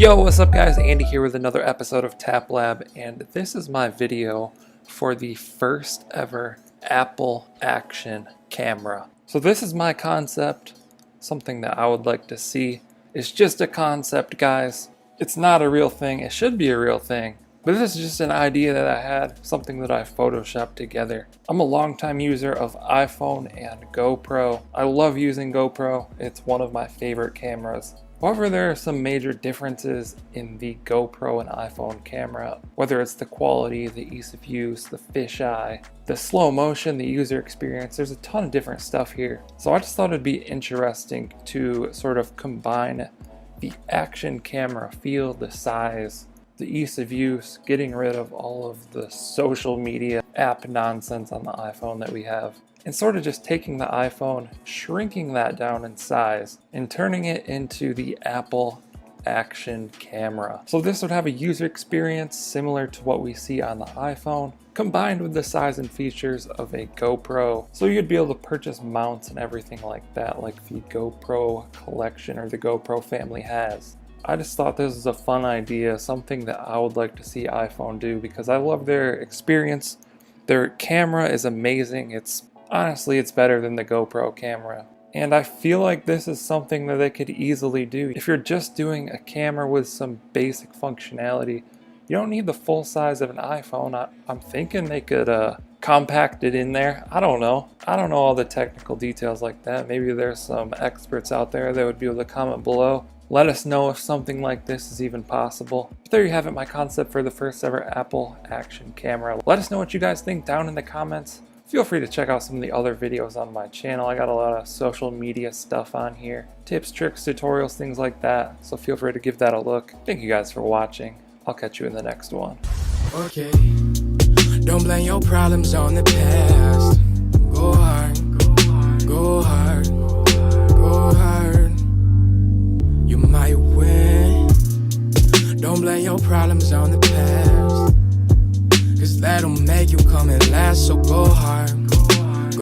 Yo, what's up guys? Andy here with another episode of Tap Lab, and this is my video for the first ever Apple action camera. So this is my concept, something that I would like to see. It's just a concept, guys. It's not a real thing. It should be a real thing. But this is just an idea that I had, something that I photoshopped together. I'm a longtime user of iPhone and GoPro. I love using GoPro. It's one of my favorite cameras. However, there are some major differences in the GoPro and iPhone camera, whether it's the quality, the ease of use, the fisheye, the slow motion, the user experience. There's a ton of different stuff here. So I just thought it'd be interesting to sort of combine the action camera feel, the size, the ease of use, getting rid of all of the social media app nonsense on the iPhone that we have, and sort of just taking the iPhone, shrinking that down in size, and turning it into the Apple action camera. So this would have a user experience similar to what we see on the iPhone, combined with the size and features of a GoPro. So you'd be able to purchase mounts and everything like that, like the GoPro collection or the GoPro family has. I just thought this was a fun idea, something that I would like to see iPhone do because I love their experience. Their camera is amazing. Honestly, it's better than the GoPro camera. And I feel like this is something that they could easily do. If you're just doing a camera with some basic functionality, you don't need the full size of an iPhone. I'm thinking they could compact it in there. I don't know all the technical details like that. Maybe there's some experts out there that would be able to comment below. Let us know if something like this is even possible. But there you have it, my concept for the first ever Apple action camera. Let us know what you guys think down in the comments. Feel free to check out some of the other videos on my channel. I got a lot of social media stuff on here. Tips, tricks, tutorials, things like that. So feel free to give that a look. Thank you guys for watching. I'll catch you in the next one. Okay, don't blame your problems on the past. Go hard, go hard, go hard. You might win. Don't blame your problems on the past, 'cause that'll make you come and last. So go hard.